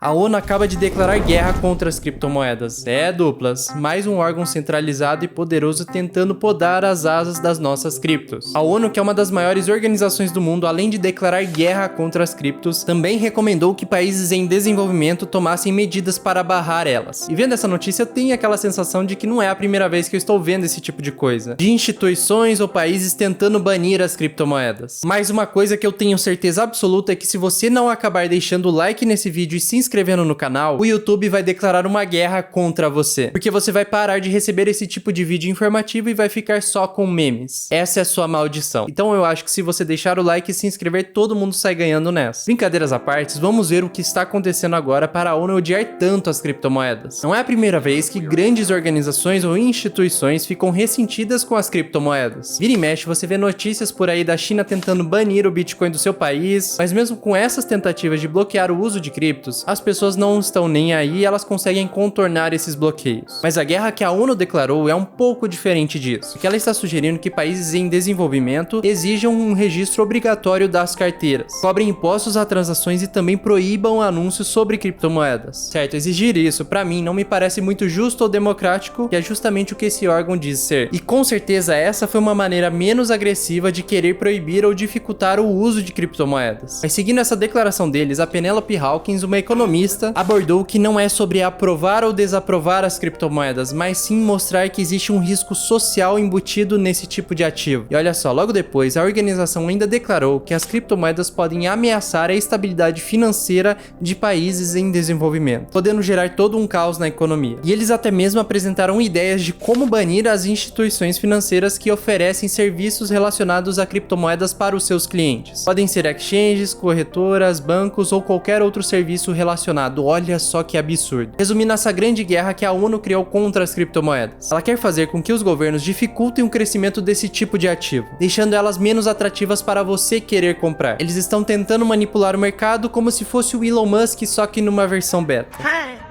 A ONU acaba de declarar guerra contra as criptomoedas. Duplas, mais um órgão centralizado e poderoso tentando podar as asas das nossas criptos. A ONU, que é uma das maiores organizações do mundo, além de declarar guerra contra as criptos, também recomendou que países em desenvolvimento tomassem medidas para barrar elas. E vendo essa notícia, eu tenho aquela sensação de que não é a primeira vez que eu estou vendo esse tipo de coisa. De instituições ou países tentando banir as criptomoedas. Mas uma coisa que eu tenho certeza absoluta é que se você não acabar deixando o like nesse vídeo e se inscrevendo no canal, o YouTube vai declarar uma guerra contra você. Porque você vai parar de receber esse tipo de vídeo informativo e vai ficar só com memes. Essa é a sua maldição. Então eu acho que se você deixar o like e se inscrever, todo mundo sai ganhando nessa. Brincadeiras à parte, vamos ver o que está acontecendo agora para a ONU odiar tanto as criptomoedas. Não é a primeira vez que grandes organizações ou instituições ficam ressentidas com as criptomoedas. Vira e mexe, você vê notícias por aí da China tentando banir o Bitcoin do seu país, mas mesmo com essas tentativas de bloquear o uso de criptos, as pessoas não estão nem aí e elas conseguem contornar esses bloqueios. Mas a guerra que a ONU declarou é um pouco diferente disso, porque ela está sugerindo que países em desenvolvimento exijam um registro obrigatório das carteiras, cobrem impostos a transações e também proíbam anúncios sobre criptomoedas. Certo, exigir isso pra mim não me parece muito justo ou democrático, que é justamente o que esse órgão diz ser. E com certeza essa foi uma maneira menos agressiva de querer proibir ou dificultar o uso de criptomoedas. Mas seguindo essa declaração deles, a Penelope Hawkins, uma economista, abordou que não é sobre aprovar ou desaprovar as criptomoedas, mas sim mostrar que existe um risco social embutido nesse tipo de ativo. E olha só, logo depois, a organização ainda declarou que as criptomoedas podem ameaçar a estabilidade financeira de países em desenvolvimento, podendo gerar todo um caos na economia. E eles até mesmo apresentaram ideias de como banir as instituições financeiras que oferecem serviços relacionados a criptomoedas para os seus clientes. Podem ser exchanges, corretoras, bancos ou qualquer outro serviço relacionado. Olha só que absurdo. Resumindo essa grande guerra que a ONU criou contra as criptomoedas. Ela quer fazer com que os governos dificultem o crescimento desse tipo de ativo, deixando elas menos atrativas para você querer comprar. Eles estão tentando manipular o mercado como se fosse o Elon Musk, só que numa versão beta.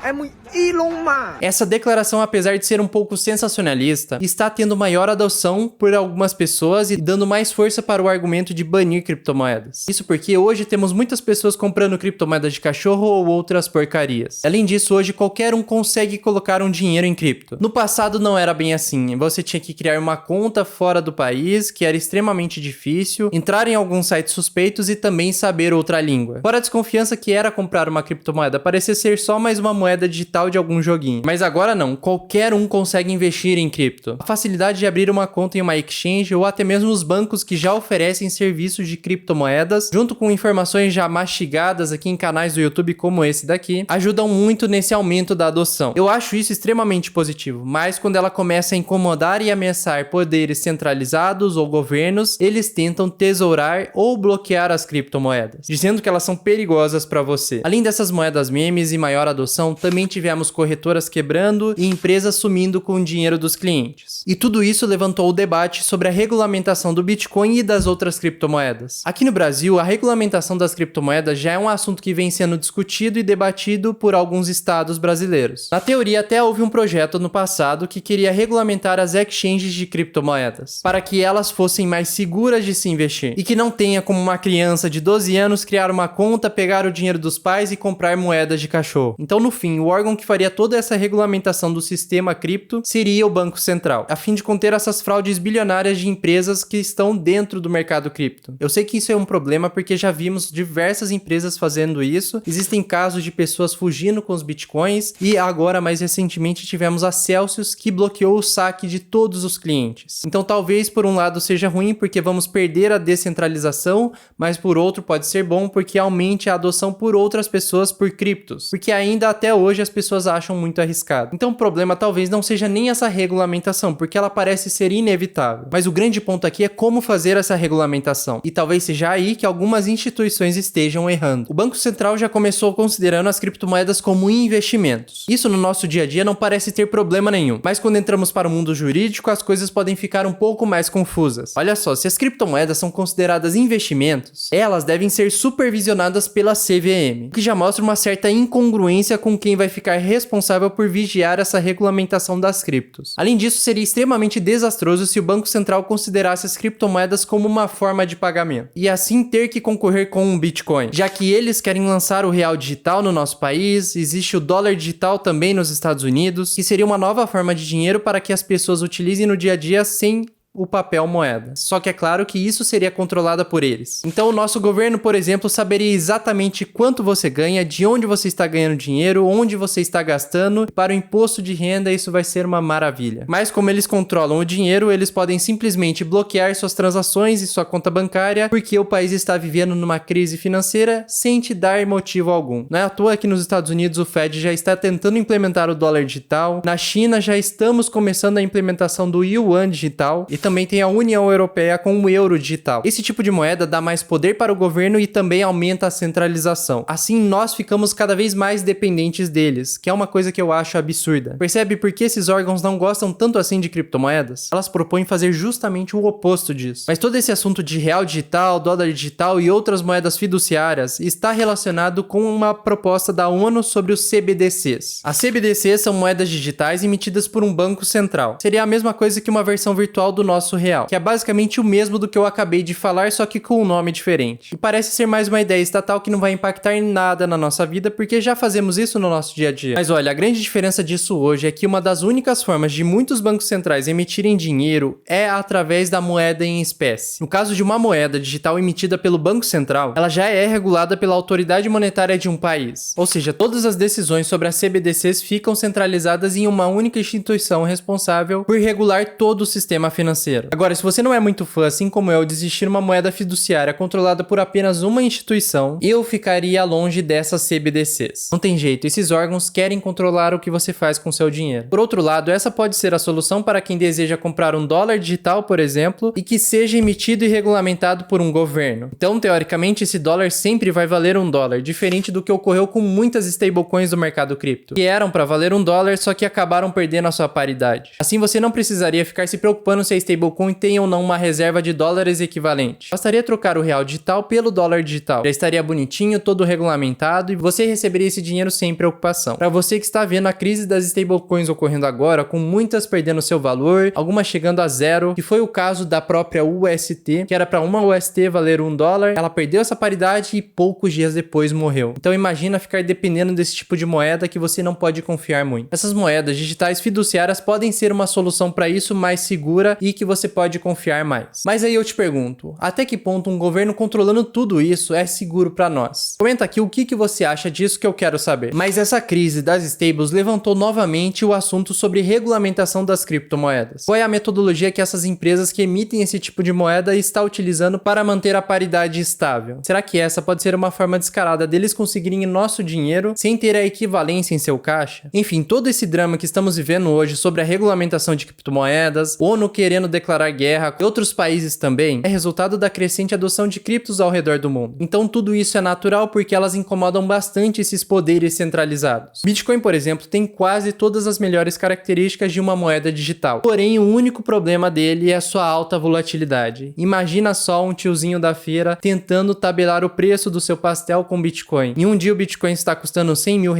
É muito Elon Musk. Essa declaração, apesar de ser um pouco sensacionalista, está tendo maior adoção por algumas pessoas e dando mais força para o argumento de banir criptomoedas. Isso porque hoje temos muitas pessoas comprando criptomoedas de cachorro ou outras porcarias. Além disso, hoje qualquer um consegue colocar um dinheiro em cripto. No passado não era bem assim. Você tinha que criar uma conta fora do país, que era extremamente difícil, entrar em alguns sites suspeitos e também saber outra língua. Fora a desconfiança que era comprar uma criptomoeda, parecia ser só mais uma moeda digital de algum joguinho. Mas agora não, qualquer um consegue investir em cripto. A facilidade de abrir uma conta em uma exchange ou até mesmo os bancos que já oferecem serviços de criptomoedas, junto com informações já mastigadas aqui em canais do YouTube como esse daqui, ajudam muito nesse aumento da adoção. Eu acho isso extremamente positivo, mas quando ela começa a incomodar e ameaçar poderes centralizados ou governos, eles tentam tesourar ou bloquear as criptomoedas, dizendo que elas são perigosas para você. Além dessas moedas memes e maior adoção, também tivemos corretoras quebrando e empresas sumindo com o dinheiro dos clientes. E tudo isso levantou o debate sobre a regulamentação do Bitcoin e das outras criptomoedas. Aqui no Brasil, a regulamentação das criptomoedas já é um assunto que vem sendo discutido e debatido por alguns estados brasileiros. Na teoria, até houve um projeto no passado que queria regulamentar as exchanges de criptomoedas, para que elas fossem mais seguras de se investir, e que não tenha como uma criança de 12 anos criar uma conta, pegar o dinheiro dos pais e comprar moedas de cachorro. Então, no fim, o órgão que faria toda essa regulamentação do sistema cripto seria o Banco Central, a fim de conter essas fraudes bilionárias de empresas que estão dentro do mercado cripto. Eu sei que isso é um problema porque já vimos diversas empresas fazendo isso, existem casos de pessoas fugindo com os bitcoins e agora, mais recentemente, tivemos a Celsius que bloqueou o saque de todos os clientes. Então talvez por um lado seja ruim porque vamos perder a descentralização, mas por outro pode ser bom porque aumente a adoção por outras pessoas por criptos, porque ainda até hoje as pessoas acham muito arriscado. Então o problema talvez não seja nem essa regulamentação, porque ela parece ser inevitável. Mas o grande ponto aqui é como fazer essa regulamentação. E talvez seja aí que algumas instituições estejam errando. O Banco Central já começou considerando as criptomoedas como investimentos. Isso no nosso dia a dia não parece ter problema nenhum, mas quando entramos para o mundo jurídico, as coisas podem ficar um pouco mais confusas. Olha só, se as criptomoedas são consideradas investimentos, elas devem ser supervisionadas pela CVM, o que já mostra uma certa incongruência com quem vai ficar responsável por vigiar essa regulamentação das criptos. Além disso, seria extremamente desastroso se o Banco Central considerasse as criptomoedas como uma forma de pagamento, e assim ter que concorrer com um Bitcoin, já que eles querem lançar o real digital no nosso país, existe o dólar digital também nos Estados Unidos, que seria uma nova forma de dinheiro para que as pessoas utilizem no dia a dia sem o papel moeda. Só que é claro que isso seria controlado por eles. Então o nosso governo, por exemplo, saberia exatamente quanto você ganha, de onde você está ganhando dinheiro, onde você está gastando. Para o imposto de renda isso vai ser uma maravilha. Mas como eles controlam o dinheiro, eles podem simplesmente bloquear suas transações e sua conta bancária, porque o país está vivendo numa crise financeira sem te dar motivo algum. Não é à toa que nos Estados Unidos o Fed já está tentando implementar o dólar digital. Na China já estamos começando a implementação do Yuan digital. E também tem a União Europeia com o euro digital. Esse tipo de moeda dá mais poder para o governo e também aumenta a centralização. Assim, nós ficamos cada vez mais dependentes deles, que é uma coisa que eu acho absurda. Percebe por que esses órgãos não gostam tanto assim de criptomoedas? Elas propõem fazer justamente o oposto disso. Mas todo esse assunto de real digital, dólar digital e outras moedas fiduciárias está relacionado com uma proposta da ONU sobre os CBDCs. As CBDCs são moedas digitais emitidas por um banco central. Seria a mesma coisa que uma versão virtual do nosso real, que é basicamente o mesmo do que eu acabei de falar, só que com um nome diferente. E parece ser mais uma ideia estatal que não vai impactar em nada na nossa vida, porque já fazemos isso no nosso dia a dia. Mas olha, a grande diferença disso hoje é que uma das únicas formas de muitos bancos centrais emitirem dinheiro é através da moeda em espécie. No caso de uma moeda digital emitida pelo Banco Central, ela já é regulada pela autoridade monetária de um país. Ou seja, todas as decisões sobre as CBDCs ficam centralizadas em uma única instituição responsável por regular todo o sistema financeiro. Agora, se você não é muito fã, assim como eu, de existir uma moeda fiduciária controlada por apenas uma instituição, eu ficaria longe dessas CBDCs. Não tem jeito, esses órgãos querem controlar o que você faz com seu dinheiro. Por outro lado, essa pode ser a solução para quem deseja comprar um dólar digital, por exemplo, e que seja emitido e regulamentado por um governo. Então, teoricamente, esse dólar sempre vai valer $1, diferente do que ocorreu com muitas stablecoins do mercado cripto, que eram para valer $1, só que acabaram perdendo a sua paridade. Assim, você não precisaria ficar se preocupando se a stablecoin tem ou não uma reserva de dólares equivalente. Bastaria trocar o real digital pelo dólar digital. Já estaria bonitinho, todo regulamentado, e você receberia esse dinheiro sem preocupação. Para você que está vendo a crise das stablecoins ocorrendo agora, com muitas perdendo seu valor, algumas chegando a zero, que foi o caso da própria UST, que era para uma UST valer $1, ela perdeu essa paridade e poucos dias depois morreu. Então imagina ficar dependendo desse tipo de moeda que você não pode confiar muito. Essas moedas digitais fiduciárias podem ser uma solução para isso mais segura e que você pode confiar mais. Mas aí eu te pergunto, até que ponto um governo controlando tudo isso é seguro para nós? Comenta aqui o que você acha disso, que eu quero saber. Mas essa crise das stables levantou novamente o assunto sobre regulamentação das criptomoedas. Qual é a metodologia que essas empresas que emitem esse tipo de moeda está utilizando para manter a paridade estável? Será que essa pode ser uma forma descarada deles conseguirem nosso dinheiro sem ter a equivalência em seu caixa? Enfim, todo esse drama que estamos vivendo hoje sobre a regulamentação de criptomoedas, ONU querendo declarar guerra e outros países também, é resultado da crescente adoção de criptos ao redor do mundo. Então tudo isso é natural porque elas incomodam bastante esses poderes centralizados. Bitcoin, por exemplo, tem quase todas as melhores características de uma moeda digital. Porém, o único problema dele é a sua alta volatilidade. Imagina só um tiozinho da feira tentando tabelar o preço do seu pastel com Bitcoin. Em um dia o Bitcoin está custando R$100 mil,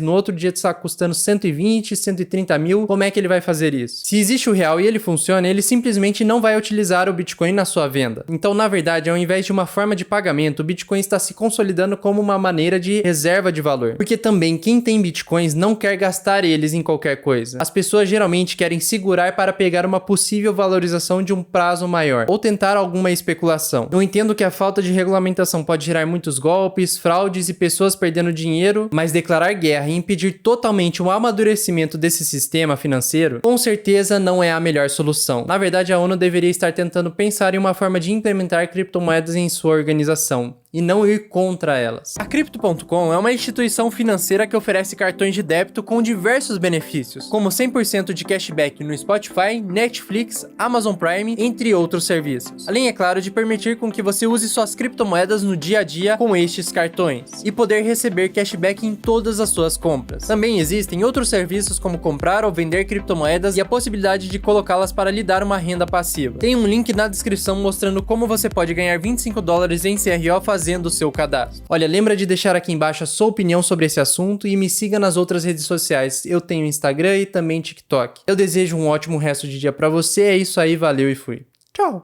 no outro dia está custando 120, 130 mil. Como é que ele vai fazer isso? Se existe o real e ele funciona, ele simplesmente não vai utilizar o Bitcoin na sua venda. Então, na verdade, ao invés de uma forma de pagamento, o Bitcoin está se consolidando como uma maneira de reserva de valor. Porque também quem tem Bitcoins não quer gastar eles em qualquer coisa. As pessoas geralmente querem segurar para pegar uma possível valorização de um prazo maior, ou tentar alguma especulação. Eu entendo que a falta de regulamentação pode gerar muitos golpes, fraudes e pessoas perdendo dinheiro, mas declarar guerra e impedir totalmente o amadurecimento desse sistema financeiro, com certeza não é a melhor solução. Na verdade, a ONU deveria estar tentando pensar em uma forma de implementar criptomoedas em sua organização e não ir contra elas. A Crypto.com é uma instituição financeira que oferece cartões de débito com diversos benefícios, como 100% de cashback no Spotify, Netflix, Amazon Prime, entre outros serviços. Além, é claro, de permitir com que você use suas criptomoedas no dia a dia com estes cartões e poder receber cashback em todas as suas compras. Também existem outros serviços como comprar ou vender criptomoedas e a possibilidade de colocá-las para lhe dar uma renda passiva. Tem um link na descrição mostrando como você pode ganhar $25 em CRO fazendo fazendo o seu cadastro. Olha, lembra de deixar aqui embaixo a sua opinião sobre esse assunto e me siga nas outras redes sociais. Eu tenho Instagram e também TikTok. Eu desejo um ótimo resto de dia pra você, é isso aí, valeu e fui. Tchau!